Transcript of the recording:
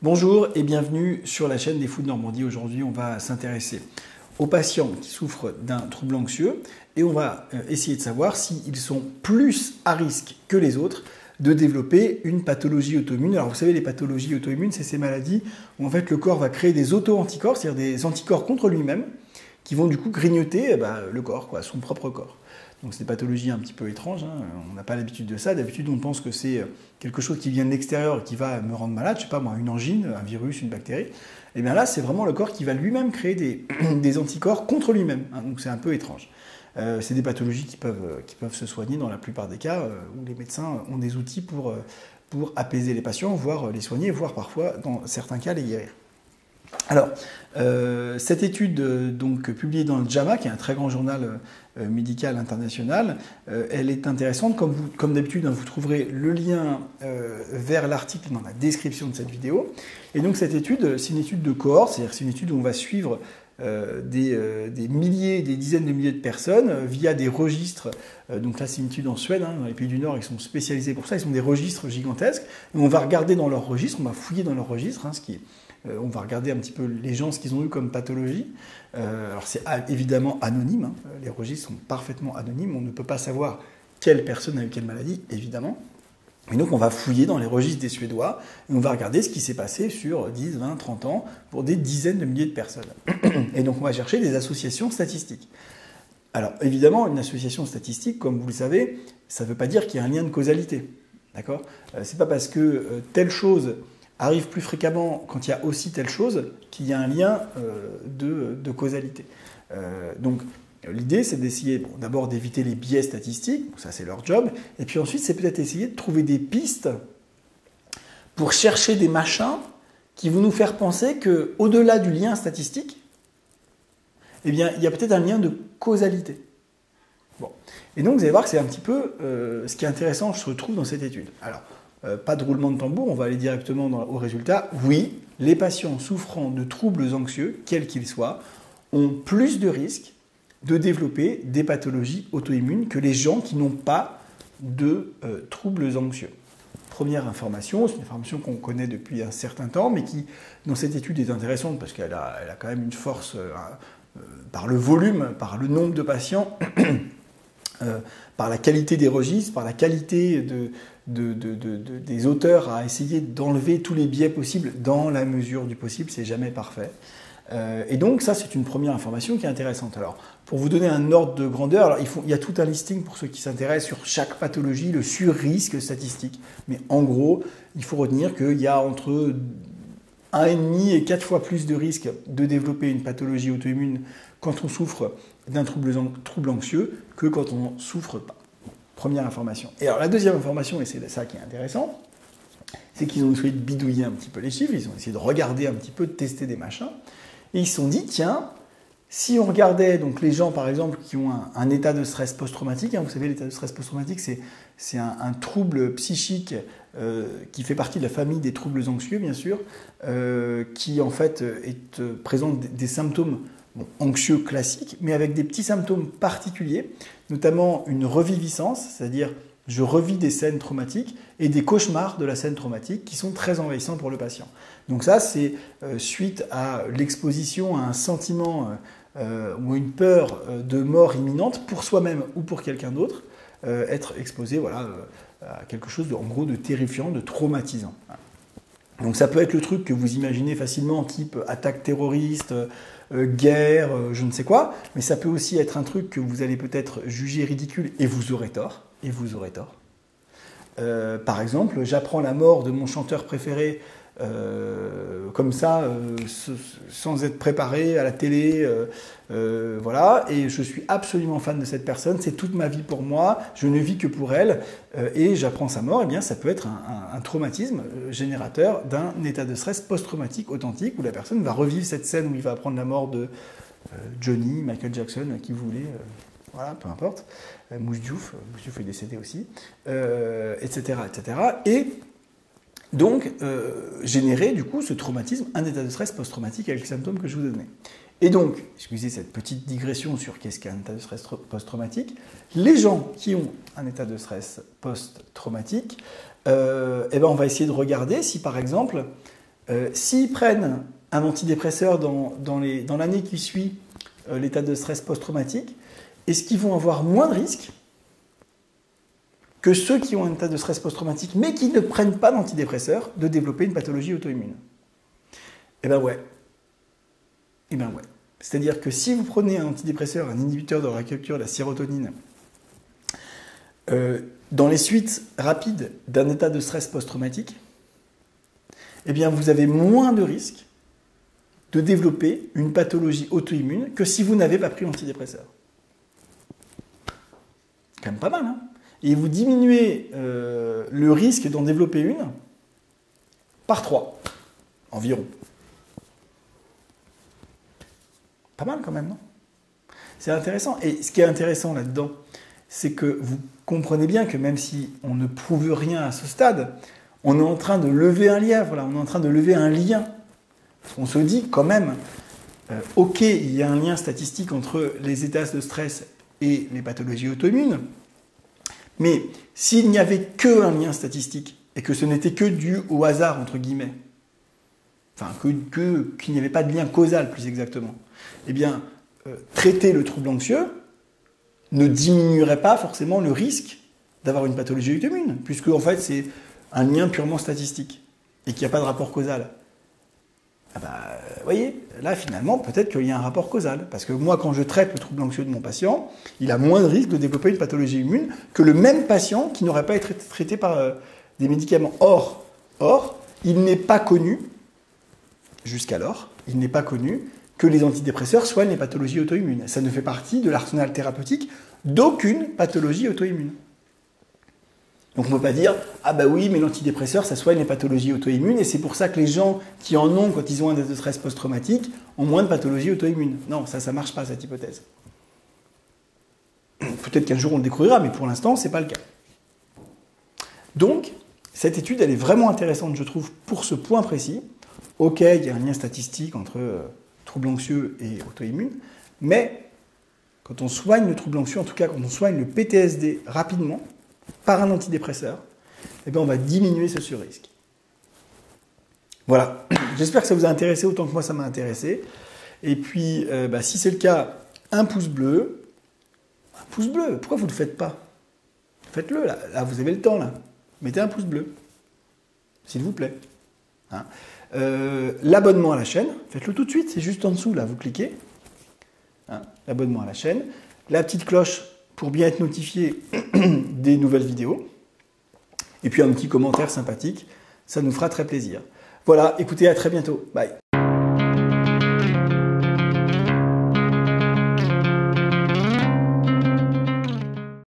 Bonjour et bienvenue sur la chaîne des Fous de Normandie. Aujourd'hui, on va s'intéresser aux patients qui souffrent d'un trouble anxieux et on va essayer de savoir s'ils sont plus à risque que les autres de développer une pathologie auto-immune. Alors vous savez, les pathologies auto-immunes, c'est ces maladies où en fait le corps va créer des auto-anticorps, c'est-à-dire des anticorps contre lui-même, qui vont du coup grignoter le corps, son propre corps. Donc c'est des pathologies un petit peu étranges, hein. On n'a pas l'habitude de ça. D'habitude, on pense que c'est quelque chose qui vient de l'extérieur et qui va me rendre malade, je sais pas moi, une angine, un virus, une bactérie. Et bien là, c'est vraiment le corps qui va lui-même créer des anticorps contre lui-même, hein. Donc c'est un peu étrange. C'est des pathologies qui peuvent se soigner dans la plupart des cas, où les médecins ont des outils pour apaiser les patients, voire les soigner, voire parfois, dans certains cas, les guérir. Alors, cette étude publiée dans le JAMA, qui est un très grand journal médical international, elle est intéressante. Comme d'habitude, vous trouverez le lien vers l'article dans la description de cette vidéo. Et donc cette étude, c'est une étude de cohorte, c'est-à-dire c'est une étude où on va suivre des milliers, des dizaines de milliers de personnes via des registres. Donc là, c'est une étude en Suède, dans les pays du Nord, ils sont spécialisés pour ça, ils sont des registres gigantesques. Et on va regarder dans leurs registres, on va fouiller dans leurs registres, on va regarder un petit peu les gens, ce qu'ils ont eu comme pathologie. Alors c'est évidemment anonyme, les registres sont parfaitement anonymes, on ne peut pas savoir quelle personne a eu quelle maladie, évidemment. Et donc on va fouiller dans les registres des Suédois et on va regarder ce qui s'est passé sur 10, 20, 30 ans pour des dizaines de milliers de personnes. Et donc on va chercher des associations statistiques. Alors évidemment, une association statistique, comme vous le savez, ça ne veut pas dire qu'il y a un lien de causalité. D'accord ? C'est pas parce que telle chose arrive plus fréquemment quand il y a aussi telle chose qu'il y a un lien de causalité. Donc l'idée, c'est d'essayer d'abord d'éviter les biais statistiques, ça c'est leur job, et puis ensuite c'est peut-être essayer de trouver des pistes pour chercher des machins qui vont nous faire penser qu'au-delà du lien statistique, eh bien, il y a peut-être un lien de causalité. Bon. Et donc vous allez voir que c'est un petit peu ce qui est intéressant, je trouve, dans cette étude. Alors, pas de roulement de tambour, on va aller directement au résultat. Oui, les patients souffrant de troubles anxieux, quels qu'ils soient, ont plus de risques de développer des pathologies auto-immunes que les gens qui n'ont pas de troubles anxieux. Première information, c'est une information qu'on connaît depuis un certain temps, mais qui, dans cette étude, est intéressante parce qu'elle a quand même une force par le volume, par le nombre de patients, par la qualité des registres, par la qualité des auteurs à essayer d'enlever tous les biais possibles dans la mesure du possible, c'est jamais parfait. Et donc ça, c'est une première information qui est intéressante. Alors, pour vous donner un ordre de grandeur, alors, il y a tout un listing pour ceux qui s'intéressent sur chaque pathologie, le sur-risque statistique. Mais en gros, il faut retenir qu'il y a entre 1,5 et 4 fois plus de risques de développer une pathologie auto-immune quand on souffre d'un trouble anxieux que quand on ne souffre pas. Première information. Et alors la deuxième information, et c'est ça qui est intéressant, c'est qu'ils ont essayé de bidouiller un petit peu les chiffres, ils ont essayé de regarder un petit peu, de tester des machins, et ils se sont dit, tiens, si on regardait donc les gens, par exemple, qui ont un état de stress post-traumatique, vous savez, l'état de stress post-traumatique, c'est un trouble psychique qui fait partie de la famille des troubles anxieux, bien sûr, qui en fait présente des symptômes anxieux classiques, mais avec des petits symptômes particuliers, notamment une reviviscence, c'est-à-dire je revis des scènes traumatiques et des cauchemars de la scène traumatique qui sont très envahissants pour le patient. Donc ça, c'est suite à l'exposition à un sentiment ou une peur de mort imminente pour soi-même ou pour quelqu'un d'autre, être exposé à quelque chose en gros de terrifiant, de traumatisant. Donc ça peut être le truc que vous imaginez facilement, type attaque terroriste, guerre, je ne sais quoi, mais ça peut aussi être un truc que vous allez peut-être juger ridicule et vous aurez tort. Et vous aurez tort. Par exemple, j'apprends la mort de mon chanteur préféré comme ça, sans être préparé à la télé, voilà, et je suis absolument fan de cette personne, c'est toute ma vie pour moi, je ne vis que pour elle, et j'apprends sa mort, et bien ça peut être un traumatisme générateur d'un état de stress post-traumatique authentique, où la personne va revivre cette scène où il va apprendre la mort de Johnny, Michael Jackson, qui vous voulez, voilà, peu importe, Mouche Diouf est décédé aussi, etc., etc., et donc générer du coup ce traumatisme, un état de stress post-traumatique avec les symptômes que je vous ai donnés. Et donc, excusez cette petite digression sur qu'est-ce qu'un état de stress post-traumatique, les gens qui ont un état de stress post-traumatique, on va essayer de regarder si par exemple S'ils prennent un antidépresseur dans l'année qui suit l'état de stress post-traumatique, est-ce qu'ils vont avoir moins de risques que ceux qui ont un état de stress post-traumatique mais qui ne prennent pas d'antidépresseur de développer une pathologie auto-immune? Eh bien ouais. Eh bien ouais. C'est-à-dire que si vous prenez un antidépresseur, un inhibiteur de la recapture de la sérotonine, dans les suites rapides d'un état de stress post-traumatique, eh bien vous avez moins de risques de développer une pathologie auto-immune que si vous n'avez pas pris l'antidépresseur. Quand même pas mal, hein? Et vous diminuez le risque d'en développer une par 3, environ. Pas mal quand même, non? C'est intéressant. Et ce qui est intéressant là-dedans, c'est que vous comprenez bien que même si on ne prouve rien à ce stade, on est en train de lever un lien, voilà, on est en train de lever un lien. On se dit quand même, ok, il y a un lien statistique entre les états de stress et les pathologies auto-immunes, mais s'il n'y avait qu'un lien statistique, et que ce n'était que dû au hasard, entre guillemets, enfin, qu'il n'y avait pas de lien causal, plus exactement, eh bien, traiter le trouble anxieux ne diminuerait pas forcément le risque d'avoir une pathologie auto-immune, puisque en fait, c'est un lien purement statistique, et qu'il n'y a pas de rapport causal. Ah bah, vous voyez, là, finalement, peut-être qu'il y a un rapport causal. Parce que moi, quand je traite le trouble anxieux de mon patient, il a moins de risque de développer une pathologie immune que le même patient qui n'aurait pas été traité par des médicaments. Or, il n'est pas connu, jusqu'alors, il n'est pas connu que les antidépresseurs soignent les pathologies auto-immunes. Ça ne fait partie de l'arsenal thérapeutique d'aucune pathologie auto-immune. Donc on ne peut pas dire « Ah bah oui, mais l'antidépresseur, ça soigne les pathologies auto-immunes et c'est pour ça que les gens qui en ont quand ils ont un état de stress post-traumatique ont moins de pathologies auto-immunes. » Non, ça ne marche pas, cette hypothèse. Peut-être qu'un jour on le découvrira, mais pour l'instant, ce n'est pas le cas. Donc, cette étude, elle est vraiment intéressante, je trouve, pour ce point précis. Ok, il y a un lien statistique entre trouble anxieux et auto-immune, mais quand on soigne le trouble anxieux, en tout cas quand on soigne le PTSD rapidement, par un antidépresseur, eh bien on va diminuer ce surrisque. Voilà, j'espère que ça vous a intéressé autant que moi ça m'a intéressé. Et puis, si c'est le cas, un pouce bleu. Un pouce bleu, pourquoi vous ne le faites pas? Faites-le, là, vous avez le temps, là. Mettez un pouce bleu, s'il vous plaît. Hein, l'abonnement à la chaîne, faites-le tout de suite, c'est juste en dessous, là, vous cliquez. Hein, l'abonnement à la chaîne. La petite cloche pour bien être notifié des nouvelles vidéos. Et puis un petit commentaire sympathique, ça nous fera très plaisir. Voilà, écoutez, à très bientôt. Bye.